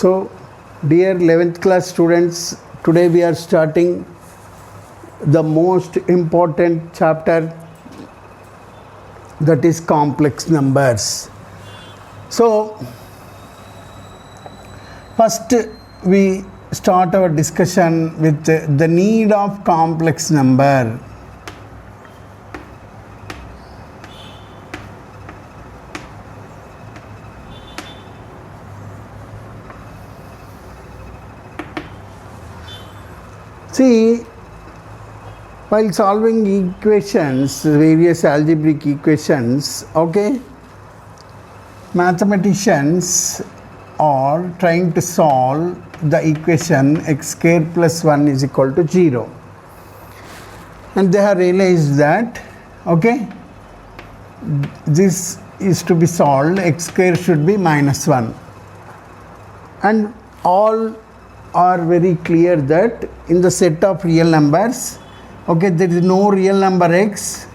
So, dear 11th class students, today we are starting the most important chapter, that is complex numbers. So, first we start our discussion with the need of complex number. See, while solving equations, various algebraic equations, mathematicians are trying to solve the equation x square plus 1 is equal to 0. And they have realized that, this is to be solved, x square should be minus 1. And all are very clear that in the set of real numbers, there is no real number x,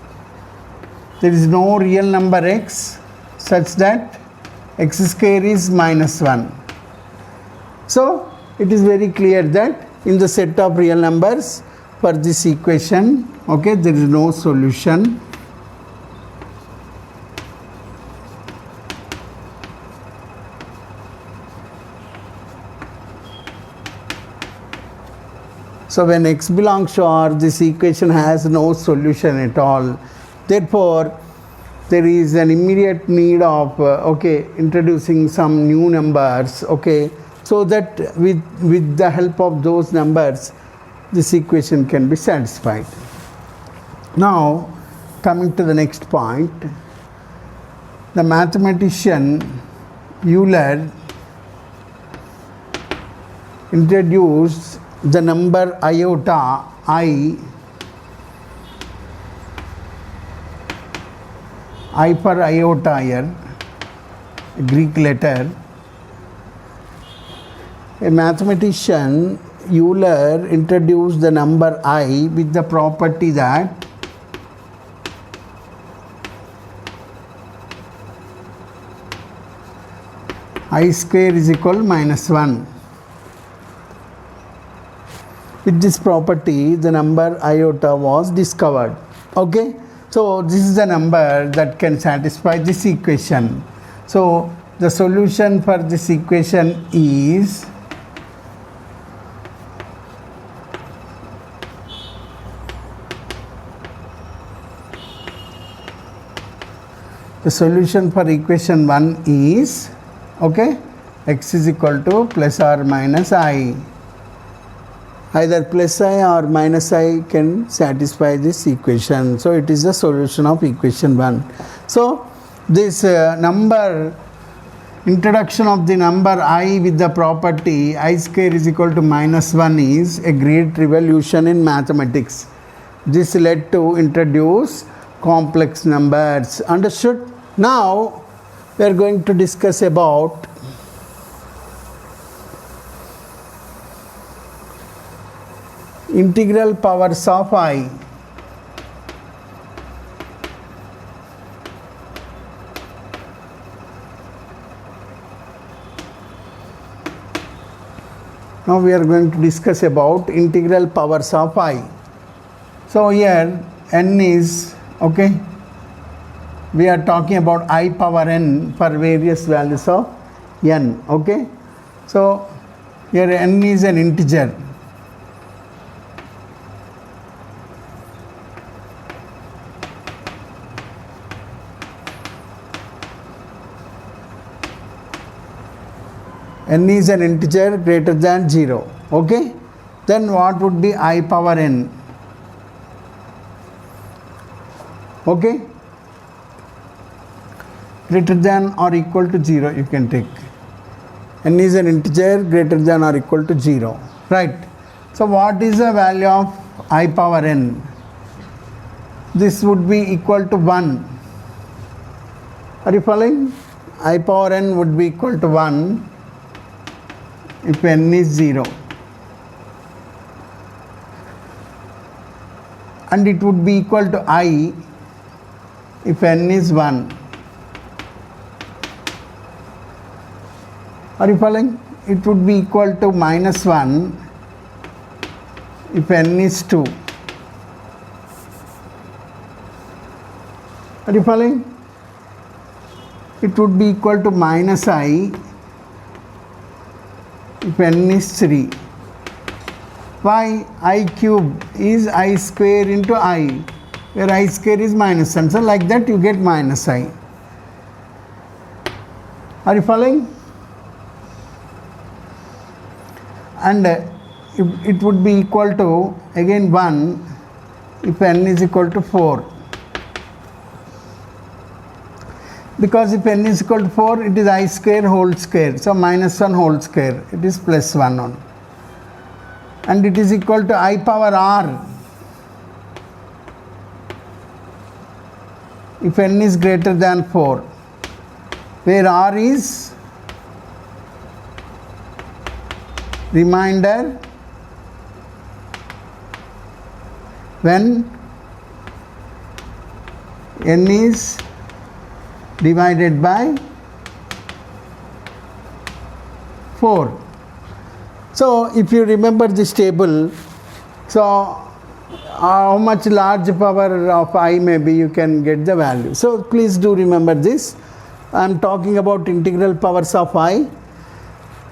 such that x square is minus 1. So it is very clear that in the set of real numbers for this equation, there is no solution. So when x belongs to R, this equation has no solution at all. Therefore, there is an immediate need of introducing some new numbers, so that with the help of those numbers, this equation can be satisfied. Now, coming to the next point, the mathematician Euler introduced the number iota I for iota here, Greek letter. A mathematician Euler introduced the number I with the property that I square is equal minus 1. With this property, the number iota was discovered. So this is the number that can satisfy this equation. So the solution for this equation is equation 1 is x is equal to plus or minus I. Either plus I or minus I can satisfy this equation. So it is the solution of equation 1. So this introduction of the number I with the property I square is equal to minus 1 is a great revolution in mathematics. This led to introduce complex numbers. Understood? Now we are going to discuss about integral powers of I. Now we are going to discuss about integral powers of I. So here n is, we are talking about I power n for various values of n. So here n is an integer. N is an integer greater than 0. Then what would be I power n? Greater than or equal to 0 you can take. N is an integer greater than or equal to 0. Right. So what is the value of I power n? This would be equal to 1. Are you following? I power n would be equal to 1 if n is 0, and it would be equal to I if n is 1. Are you following? it would be equal to minus 1 if n is 2. Are you following? It would be equal to minus I if n is 3. Why? I cube is I square into I, where I square is minus 1. So like that you get minus I. Are you following? And it would be equal to again 1 if n is equal to 4. Because if n is equal to 4, it is I square whole square. So minus 1 whole square, it is plus 1 on. And it is equal to I power r if n is greater than 4, where r is remainder when n is divided by 4. So if you remember this table, so how much large power of I may be, you can get the value. So please do remember this. I am talking about integral powers of I.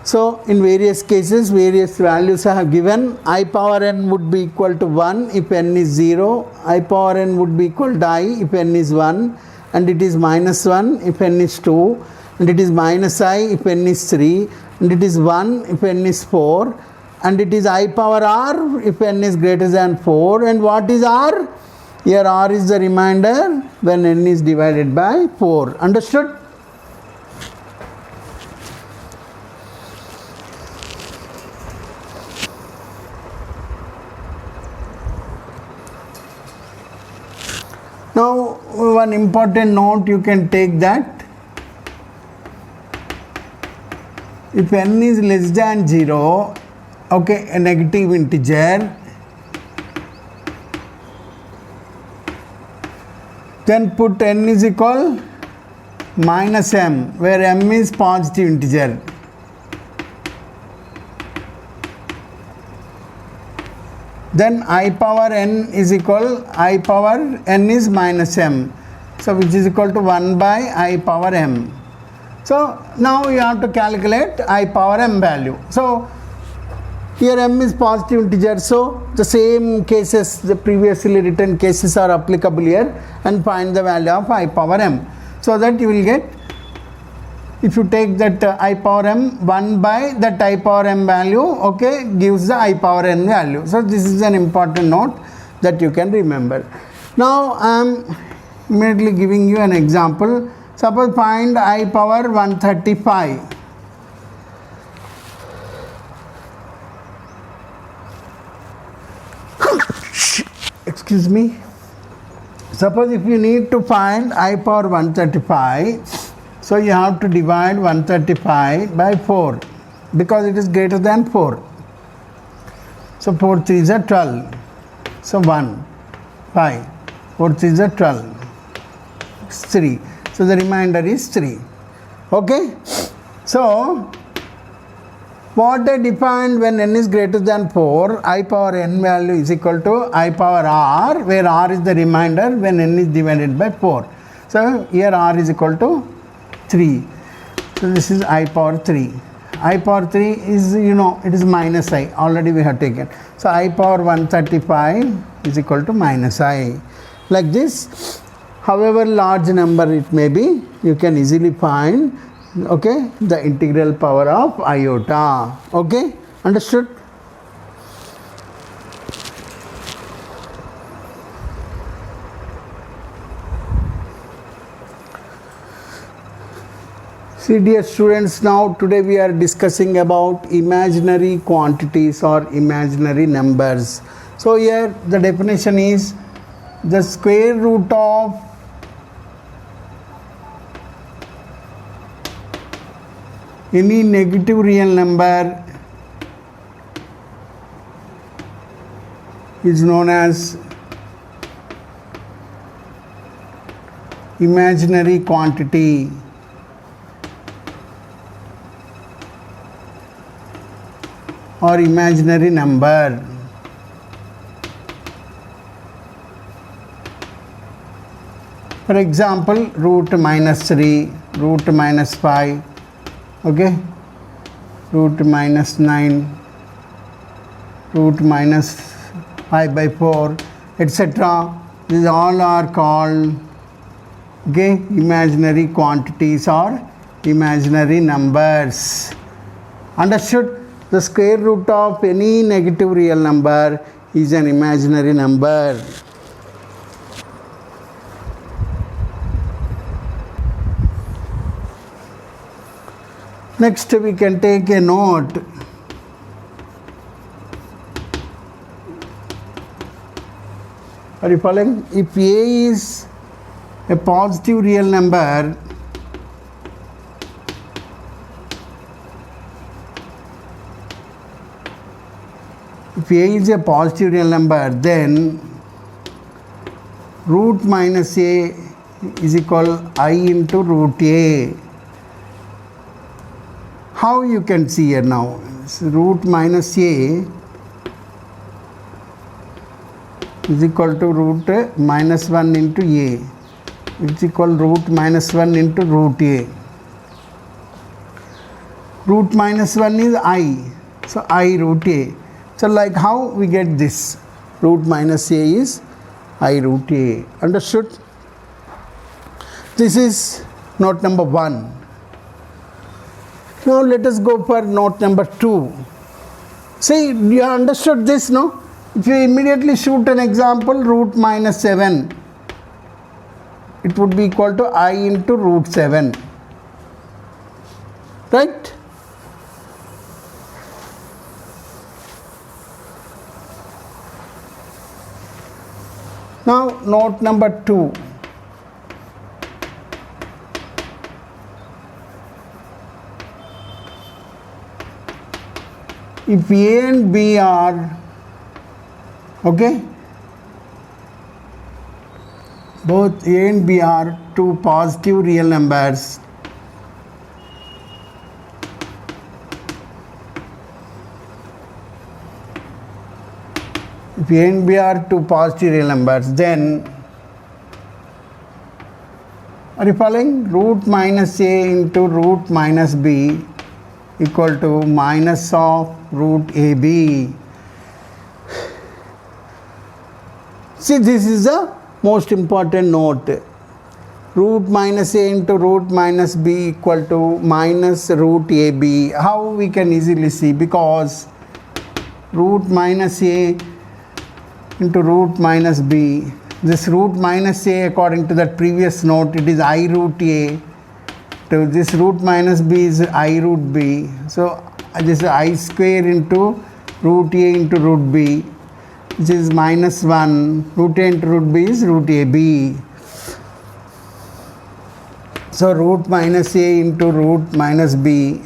So in various cases, various values I have given. I power n would be equal to 1 if n is 0. I power n would be equal to I if n is 1. And it is minus 1 if n is 2. And it is minus I if n is 3. And it is 1 if n is 4. And it is I power r if n is greater than 4. And what is r? Here r is the remainder when n is divided by 4. Understood? Now one important note you can take that if n is less than 0, okay, a negative integer, then put n is equal minus m, where m is positive integer. Then I power n is equal, I power n is minus m, so which is equal to 1 by I power m. So now you have to calculate I power m value. So here m is positive integer, so the same cases, the previously written cases are applicable here, and find the value of I power m. So that you will get, if you take that I power m, 1 by that I power m value, okay, gives the I power n value. So this is an important note that you can remember. Now I am immediately giving you an example. Suppose find I power 135. Excuse me. Suppose if you need to find I power 135, so you have to divide 135 by 4 because it is greater than 4. So 4 3 is 12. So 1, 5. 4 3 is 12. 3. So the remainder is 3. Okay. So what I defined when n is greater than 4, I power n value is equal to I power r, where r is the remainder when n is divided by 4. So here r is equal to 3. So this is I power 3. I power 3 is, you know, it is minus I. Already we have taken. So I power 135 is equal to minus I. Like this, however large number it may be, you can easily find, okay, the integral power of iota. Okay, understood? See dear students, now today we are discussing about imaginary quantities or imaginary numbers. So here the definition is the square root of any negative real number is known as imaginary quantity. or imaginary number. For example, root minus 3, root minus 5, okay, root minus 9, root minus 5 by 4, etc. These all are called, okay, imaginary quantities or imaginary numbers. Understood? The square root of any negative real number is an imaginary number. Next, we can take a note. Are you following? If A is a positive real number, if A is a positive real number, then root minus A is equal I into root A. How you can see here now? Root minus A is equal to root minus 1 into A. It's equal root minus 1 into root A. Root minus 1 is I. So I root A. So like how we get this? Root minus A is I root A. Understood? This is note number 1. Now let us go for note number 2. See, you understood this, no? If you immediately shoot an example, root minus 7, it would be equal to I into root 7. Right? Now, note number 2. If A and B are, okay, both A and B are two positive real numbers, if A and B are two positive real numbers, then, are you following? Root minus A into root minus B equal to minus of root AB. See, this is the most important note. Root minus A into root minus B equal to minus root AB. How we can easily see? Because root minus A into root minus B, this root minus A, according to that previous note, it is I root A. So this root minus B is I root B. So this is I square into root A into root B, which is minus 1. Root A into root B is root AB. So root minus A into root minus B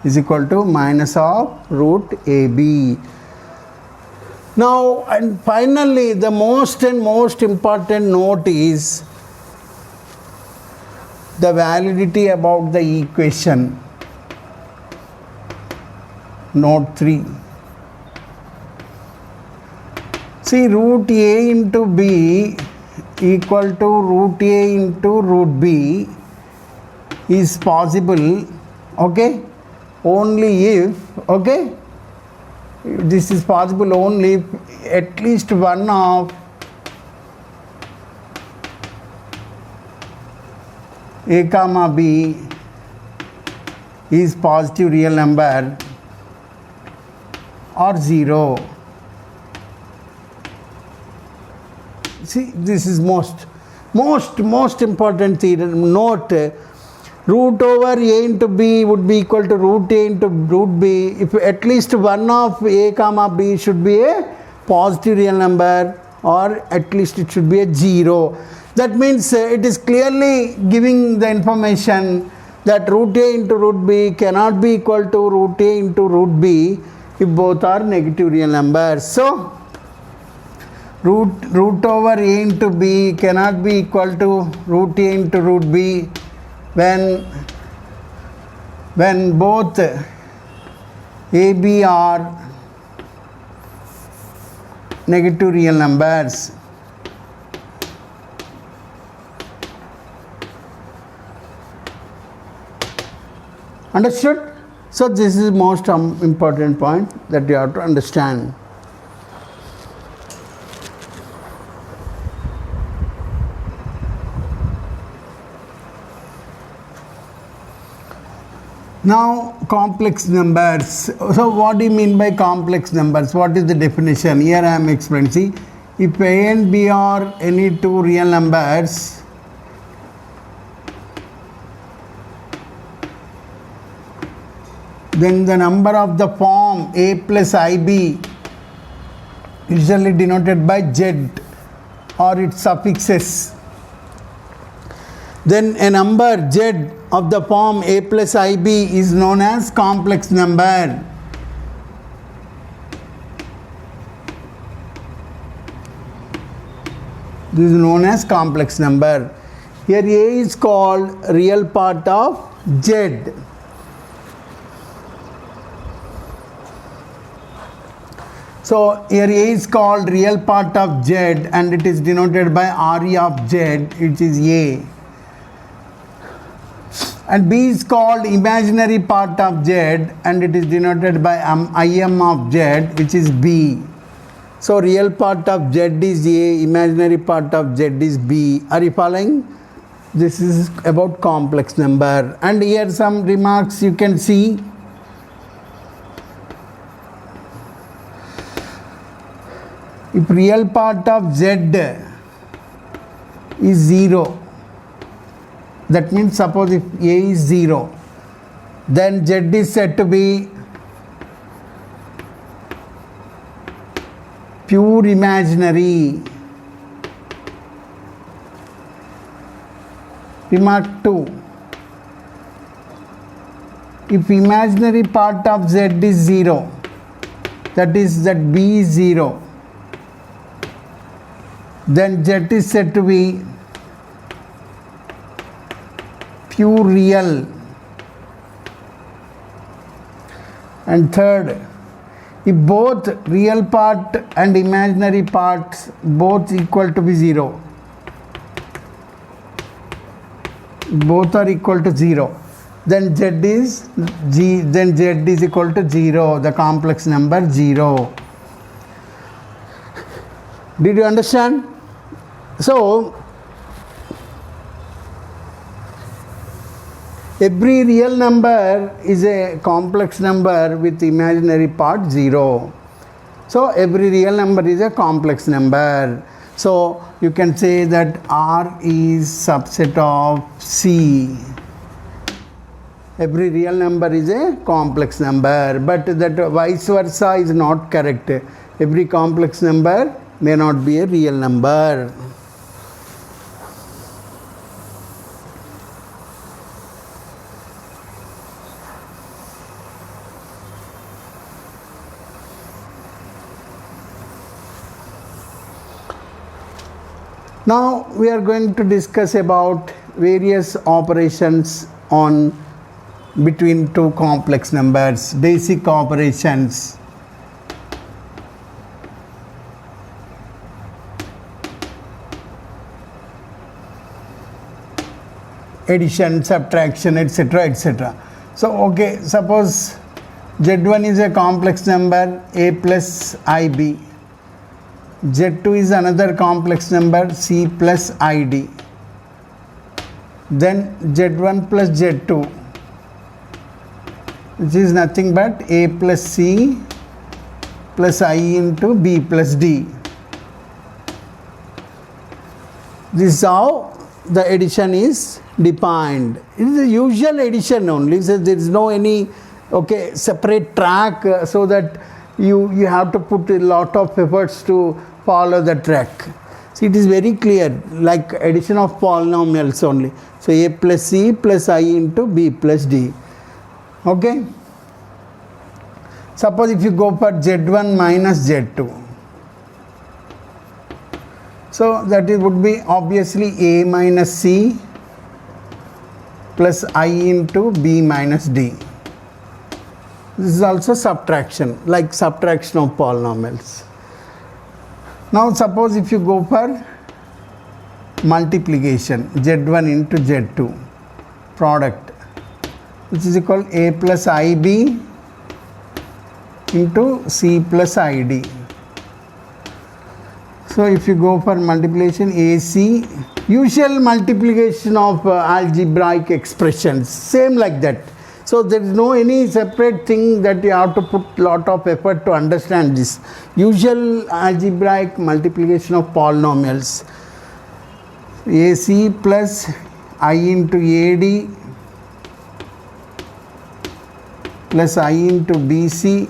is equal to minus of root AB. Now, and finally, the most important note is the validity about the equation. Note 3. See, root A into B equal to root A into root B is possible, okay, only if, okay, this is possible only if at least one of A comma B is positive real number or 0. See, this is most important theorem. Note, root over A into B would be equal to root A into root B if at least one of A comma B should be a positive real number, or at least it should be a 0. That means it is clearly giving the information that root A into root B cannot be equal to root A into root B if both are negative real numbers. So, root over A into B cannot be equal to root A into root B when both A AB are negative real numbers. Understood? So this is most important point that you have to understand. Now complex numbers. So what do you mean by complex numbers? What is the definition? Here I am explaining. See, if A and B are any two real numbers, then the number of the form A plus IB, usually denoted by Z or its suffixes, then a number Z of the form A plus IB is known as complex number. This is known as complex number. Here A is called real part of Z. So here A is called real part of Z and it is denoted by RE of Z, which is A. And B is called imaginary part of Z and it is denoted by IM of Z, which is B. So real part of Z is A, imaginary part of Z is B. Are you following? This is about complex number. And here some remarks you can see. If real part of Z is 0, that means suppose if A is 0, then Z is said to be pure imaginary. Remark 2. If imaginary part of Z is 0, that is that B is 0, then Z is said to be pure real. And third, if both real part and imaginary parts both equal to be 0, both are equal to 0, then Z is equal to 0, the complex number 0. Did you understand? So every real number is a complex number with imaginary part 0. So every real number is a complex number. So you can say that R is subset of C. Every real number is a complex number, but that vice versa is not correct. Every complex number may not be a real number. Now we are going to discuss about various operations on between two complex numbers, basic operations. Addition, subtraction, etc., etc. So okay, suppose Z1 is a complex number A plus IB. Z2 is another complex number C plus ID. Then Z1 plus Z2, which is nothing but A plus C plus I into B plus D. This is how the addition is defined. It is a usual addition only. So there is no any separate track so that you have to put a lot of efforts to follow the track. See, it is very clear, like addition of polynomials only. So A plus C plus I into B plus D. Okay. Suppose if you go for Z1 minus Z2. So that it would be obviously A minus C plus I into B minus D. This is also subtraction, like subtraction of polynomials. Now suppose if you go for multiplication, z1 into z2 product, which is equal a plus ib into c plus id. So if you go for multiplication AC, usual multiplication of algebraic expressions, same like that. So there is no any separate thing that you have to put lot of effort to understand this. Usual algebraic multiplication of polynomials. AC plus I into AD plus I into BC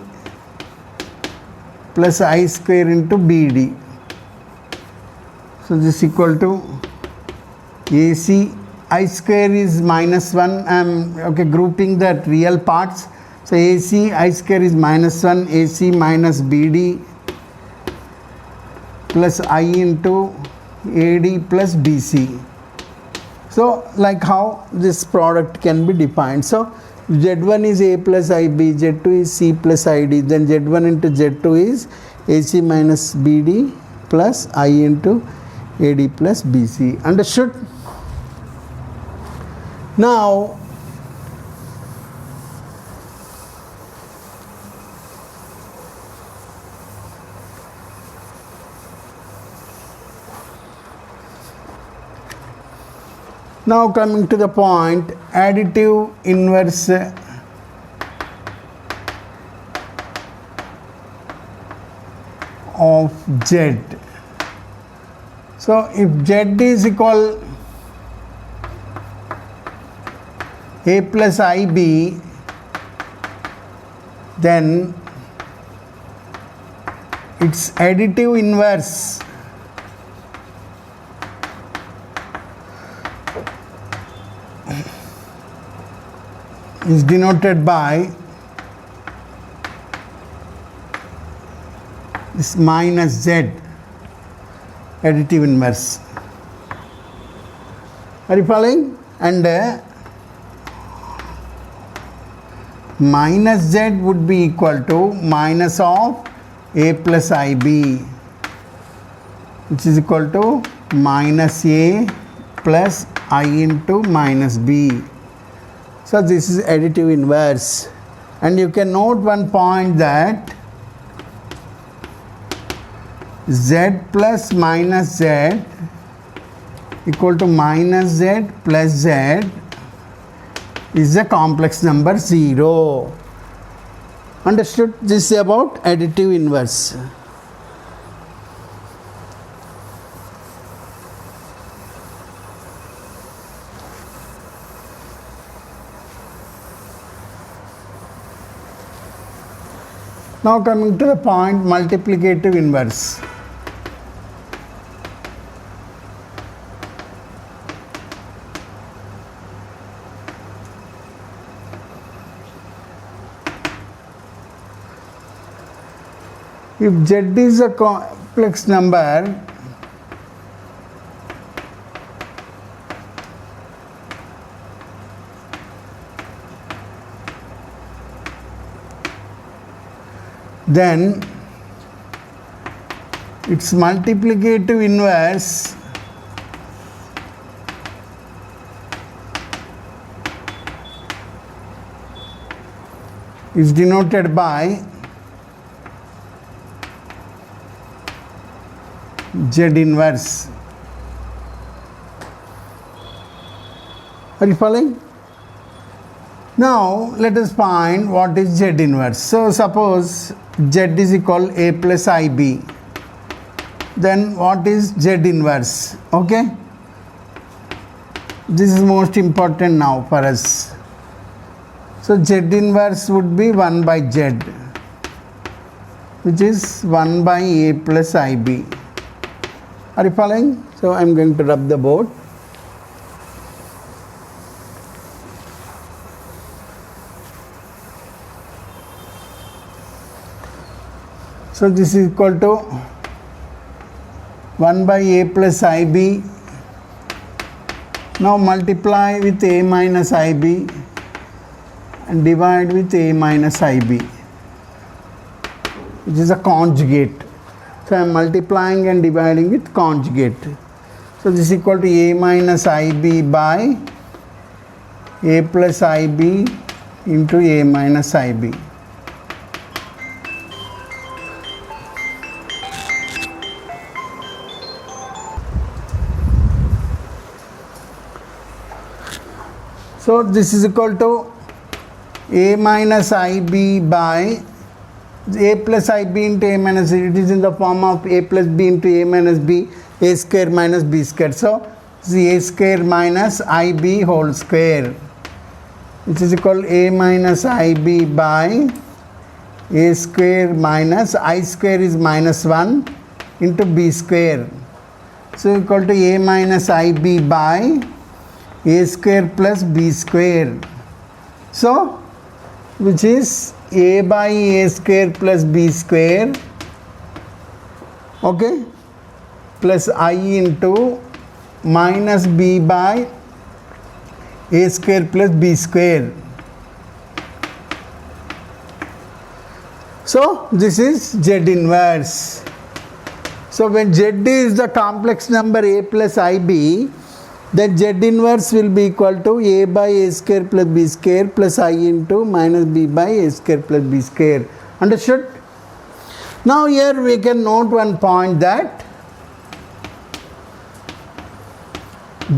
plus I square into BD. So this is equal to AC, I square is minus 1. I am grouping the real parts. So AC, I square is minus 1, AC minus BD plus I into AD plus BC. So like how this product can be defined. So Z1 is A plus IB, Z2 is C plus ID, then Z1 into Z2 is AC minus BD plus I into AD plus BC. Understood? Now coming to the point, additive inverse of Z. So if Z is equal A plus IB, then its additive inverse is denoted by this minus Z, additive inverse. Are you following? And minus Z would be equal to minus of A plus IB, which is equal to minus A plus I into minus B. So this is additive inverse. And you can note one point that Z plus minus Z equal to minus Z plus Z is a complex number 0. Understood? This is about additive inverse. Now coming to the point, multiplicative inverse. If Z is a complex number, then its multiplicative inverse is denoted by Z inverse. Are you following? Now let us find what is Z inverse. So suppose Z is equal A plus IB. Then what is Z inverse? Okay. This is most important now for us. So Z inverse would be 1 by Z, which is 1 by A plus IB. Are you following? So I am going to rub the board. So this is equal to 1 by A plus IB. Now multiply with A minus IB and divide with a minus ib, which is a conjugate. So I am multiplying and dividing with conjugate. So this is equal to a minus ib by a plus ib into a minus ib. So this is equal to a minus ib by a plus ib into a minus b. It is in the form of a plus b into a minus b, a square minus b square. So this is a square minus ib whole square, which is equal to a minus ib by a square minus I square is minus 1 into b square. So equal to a minus ib by a square plus b square. So which is a by a square plus b square, okay, plus I into minus b by a square plus b square. So this is Z inverse. So when Z is the complex number a plus ib, then Z inverse will be equal to a by a square plus b square plus I into minus b by a square plus b square. Understood? Now here we can note one point that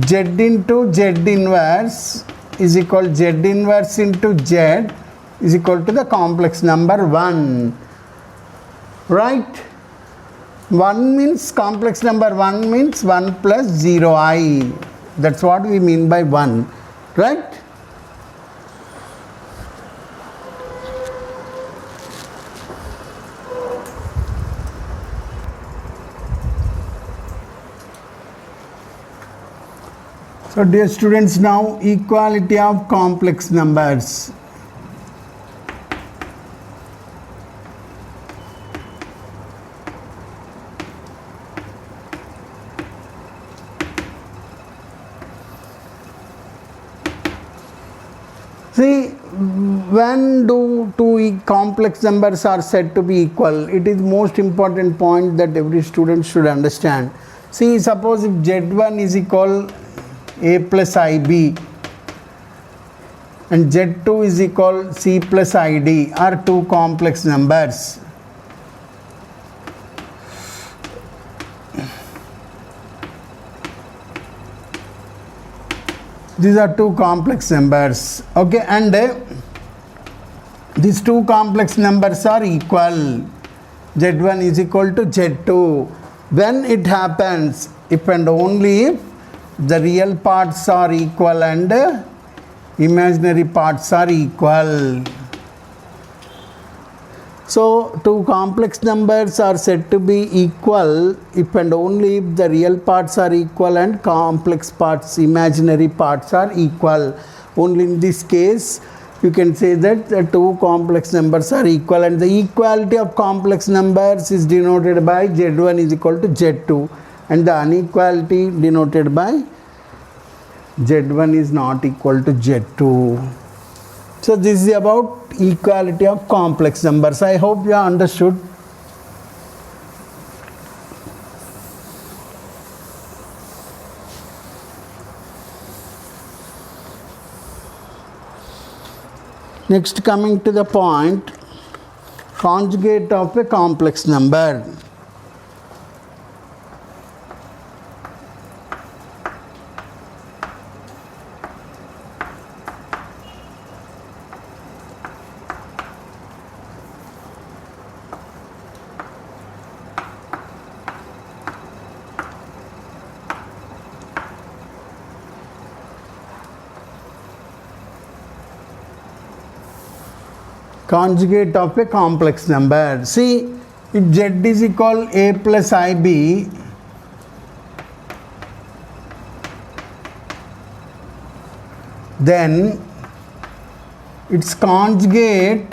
Z into Z inverse is equal to Z inverse into Z is equal to the complex number 1. Right? 1 means complex number 1 means 1 plus 0i. That's what we mean by 1, right? So dear students, now equality of complex numbers. See, when do two complex numbers are said to be equal, it is most important point that every student should understand. See, suppose if Z1 is equal a plus ib and Z2 is equal c plus id are two complex numbers. These are two complex numbers, okay, and these two complex numbers are equal. Z1 is equal to Z2. When it happens, if and only if the real parts are equal and imaginary parts are equal. So two complex numbers are said to be equal if and only if the real parts are equal and complex parts, imaginary parts are equal. Only in this case you can say that the two complex numbers are equal, and the equality of complex numbers is denoted by Z1 is equal to Z2, and the inequality denoted by Z1 is not equal to Z2. So this is about equality of complex numbers. I hope you have understood. Next, coming to the point, conjugate of a complex number. Conjugate of a complex number. See, if Z is equal a plus ib, then its conjugate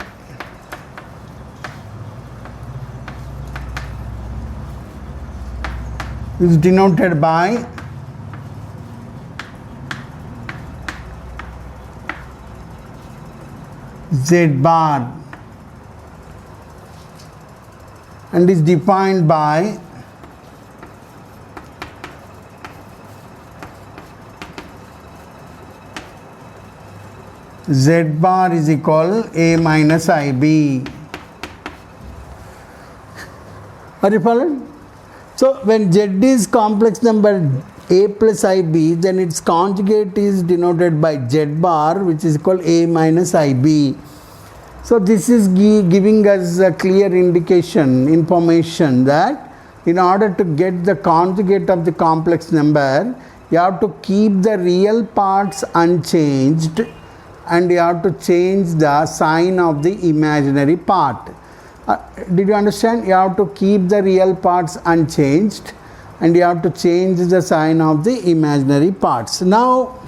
is denoted by Z bar and is defined by Z bar is equal A minus IB. Are you following? So when Z is complex number A plus IB, then its conjugate is denoted by Z bar, which is equal A minus IB. So this is giving us a clear information that in order to get the conjugate of the complex number, you have to keep the real parts unchanged and you have to change the sign of the imaginary part. Did you understand? You have to keep the real parts unchanged and you have to change the sign of the imaginary parts. Now,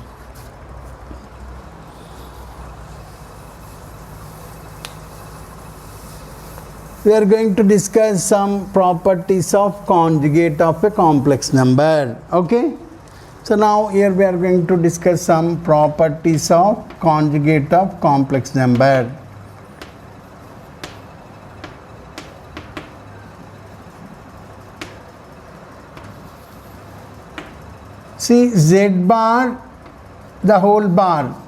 we are going to discuss some properties of conjugate of a complex number. Okay? So now here we are going to discuss some properties of conjugate of complex number. See, Z bar, the whole bar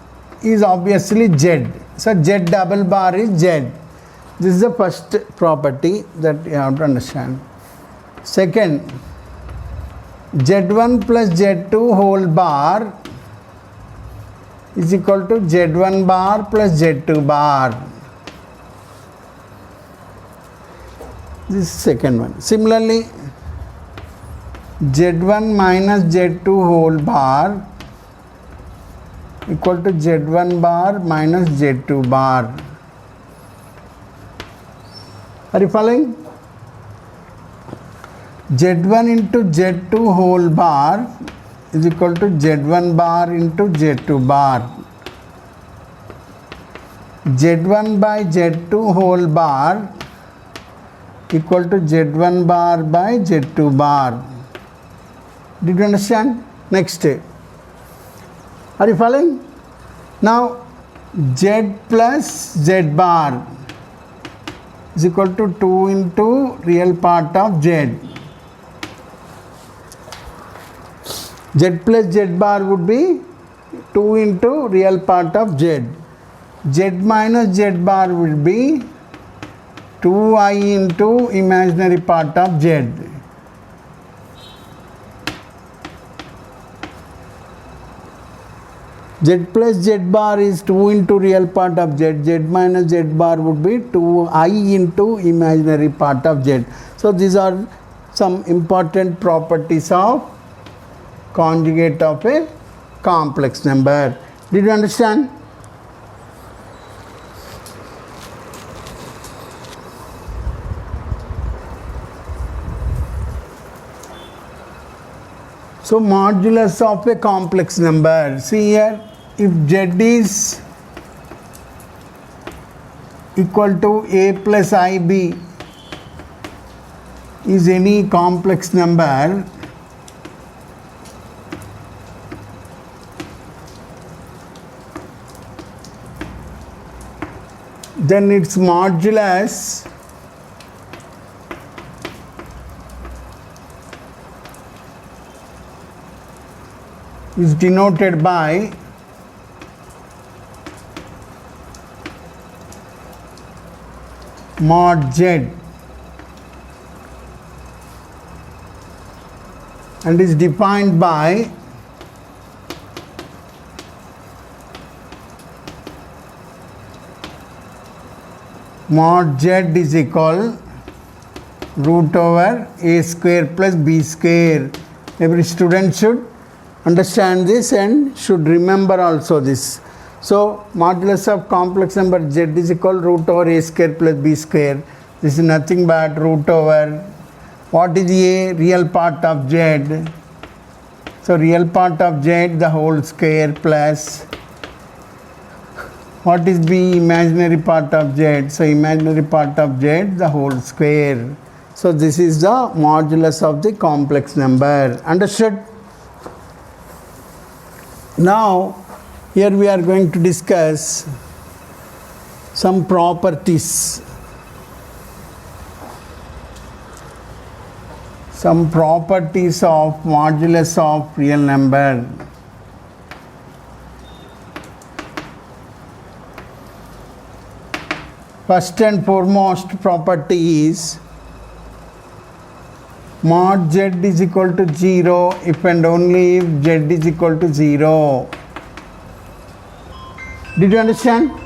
is obviously Z. So Z double bar is Z. This is the first property that you have to understand. Second, Z1 plus Z2 whole bar is equal to Z1 bar plus Z2 bar. This is second one. Similarly, Z1 minus Z2 whole bar equal to Z1 bar minus Z2 bar. Are you following? Z1 into Z2 whole bar is equal to Z1 bar into Z2 bar. Z1 by Z2 whole bar equal to Z1 bar by Z2 bar. Did you understand? Next. Are you following? Now, Z plus Z bar is equal to 2 into real part of Z. Z plus Z bar would be 2 into real part of Z. Z minus Z bar would be 2i into imaginary part of Z. Z plus Z bar is 2 into real part of Z. Z minus Z bar would be 2i into imaginary part of Z. So these are some important properties of conjugate of a complex number. Did you understand? So modulus of a complex number. See here, if Z is equal to A plus IB is any complex number, then its modulus is denoted by mod Z and is defined by mod Z is equal root over A square plus B square. Every student should understand this and should remember also this. So modulus of complex number Z is equal root over A square plus B square. This is nothing but root over what is A? Real part of Z. So real part of Z the whole square plus what is B? Imaginary part of Z. So imaginary part of Z the whole square. So this is the modulus of the complex number. Understood? Now here we are going to discuss some properties. Some properties of modulus of real number. First and foremost property is mod z is equal to 0 if and only if z is equal to 0. Did you understand?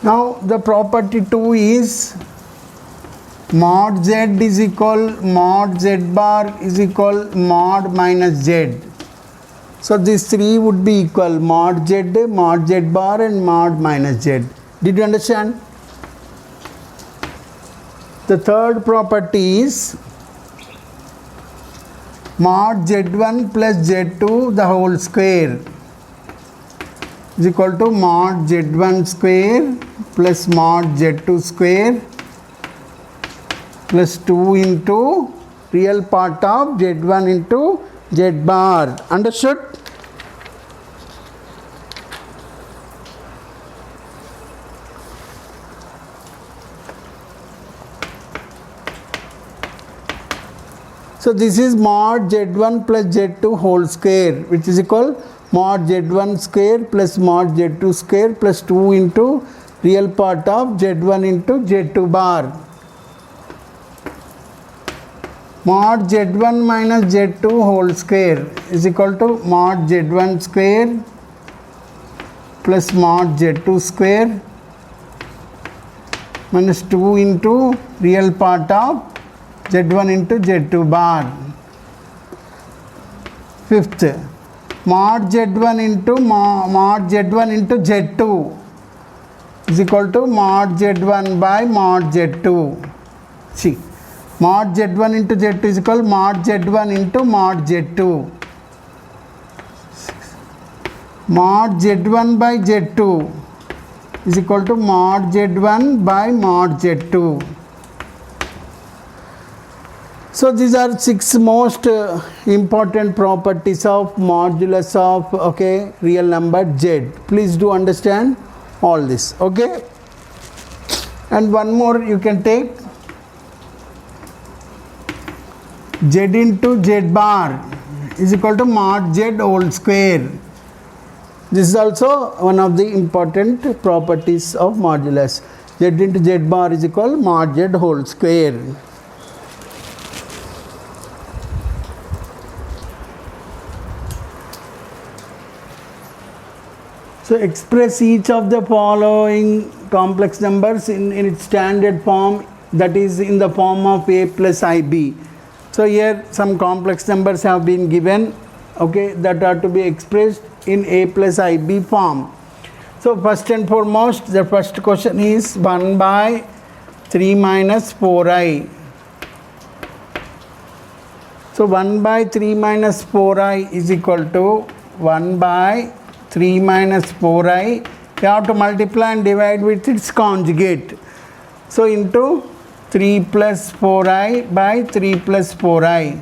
Now the property 2 is mod z is equal mod z bar is equal mod minus z. So these three would be equal mod z bar and mod minus z. Did you understand? The third property is mod z1 plus z2 the whole square is equal to mod z1 square plus mod z2 square plus 2 into real part of z1 into z bar. Understood? So this is mod z1 plus z2 whole square, which is equal mod z1 square plus mod z2 square plus 2 into real part of z1 into z2 bar. Mod z1 minus z2 whole square is equal to mod z1 square plus mod z2 square minus 2 into real part of z1 into z2 bar. Fifth, mod z1 into mod z1 into z2 is equal to mod z1 by mod z2. See, mod z1 into z2 is equal mod z1 into mod z2. Mod z1 by z2 is equal to mod z1 by mod z2. So these are 6 most important properties of modulus of real number z. Please do understand all this. Okay, and one more you can take, z into z bar is equal to mod z whole square. This is also one of the important properties of modulus. Z into z bar is equal mod z whole square. So express each of the following complex numbers in its standard form, that is in the form of a plus ib. So here some complex numbers have been given, that are to be expressed in a plus ib form. So first and foremost, the first question is 1 by 3 minus 4i. So 1 by 3 minus 4i is equal to 1 by 3 minus 4i. You have to multiply and divide with its conjugate. So into 3 plus 4i by 3 plus 4i.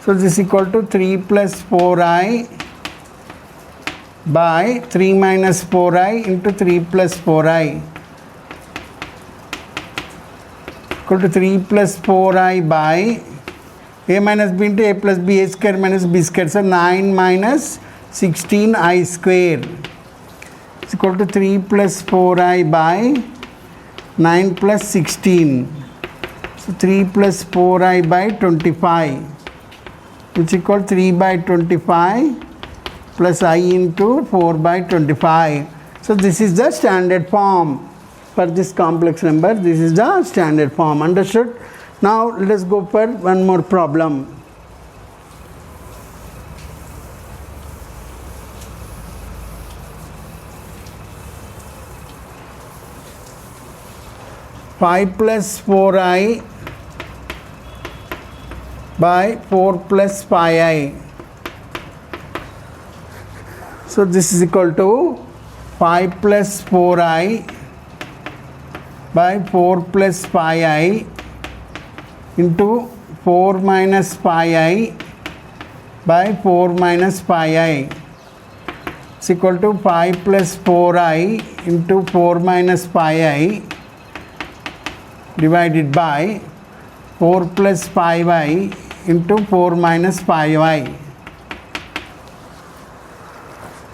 So this is equal to 3 plus 4i by 3 minus 4i into 3 plus 4i. Equal to 3 plus 4i by a minus b into a plus b, a square minus b square. So 9 minus 16i square is equal to 3 plus 4i by 9 plus 16. So 3 plus 4i by 25, which is equal to 3 by 25 plus I into 4 by 25. So this is the standard form for this complex number. This is the standard form. Understood? Now let us go for one more problem. Five plus 4i by 4 plus 5i. So this is equal to 5 plus 4i by 4 plus 5i into 4 minus pi I by 4 minus pi I is equal to pi plus 4I into 4 minus pi I divided by 4 plus pi y into 4 minus pi y.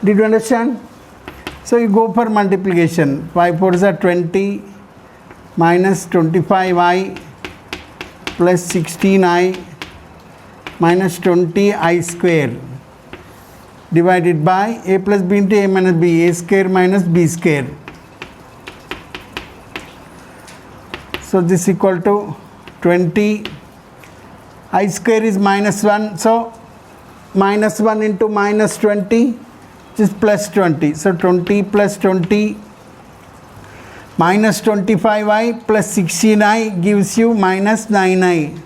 Did you understand? So you go for multiplication. 5 4s are 20 minus 25i plus 16i minus 20i square divided by a plus b into a minus b, a square minus b square. So this is equal to 20. I square is minus 1. So minus 1 into minus 20 is plus 20. So 20 plus 20 minus 25i plus 16i gives you minus 9i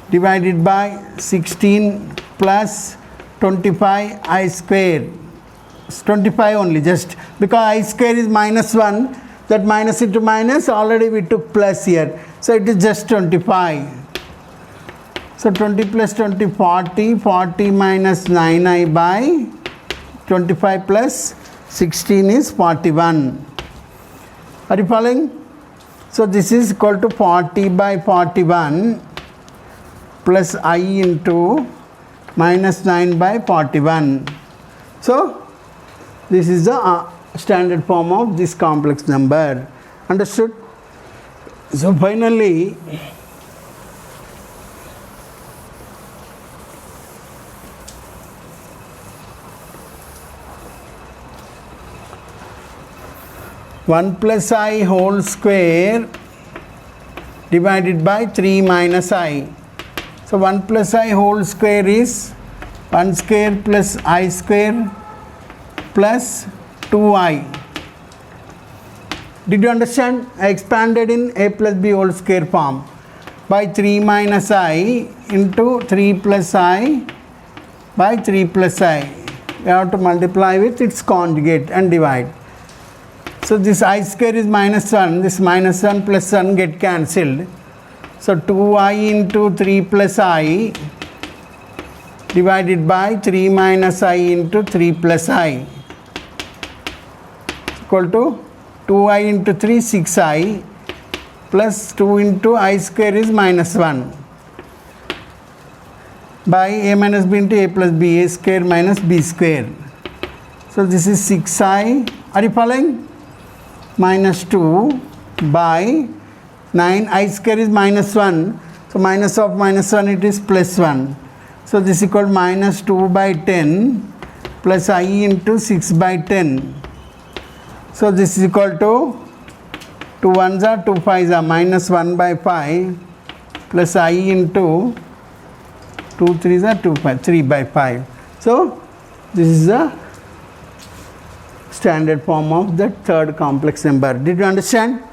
divided by 16 plus 25i square. It's 25 only, just because I square is minus 1, that minus into minus already we took plus here. So it is just 25. So 20 plus 20, 40, 40 minus 9i by 25 plus 16 is 41. Are you following? So this is equal to 40 by 41 plus I into minus 9 by 41. So this is the standard form of this complex number. Understood? So finally, one plus I whole square divided by 3 minus I. So 1 plus I whole square is 1 square plus I square plus 2I. Did you understand? I expanded in a plus b whole square form by 3 minus I into 3 plus I by 3 plus I. We have to multiply with its conjugate and divide. So this I square is minus 1, this minus 1 plus 1 get cancelled. So 2I into 3 plus I divided by 3 minus I into 3 plus I equal to 2I into 3, 6I plus 2 into I square is minus 1 by a minus b into a plus b, a square minus b square. So this is 6I. Are you following? Minus 2 by 9, I square is minus 1, so minus of minus 1 it is plus 1. So this is equal to minus 2 by 10 plus I into 6 by 10. So this is equal to 2 1s are 2 5s are minus 1 by 5 plus I into 2 3s are 2 5, 3 by 5. So this is the standard form of the third complex number. Did you understand?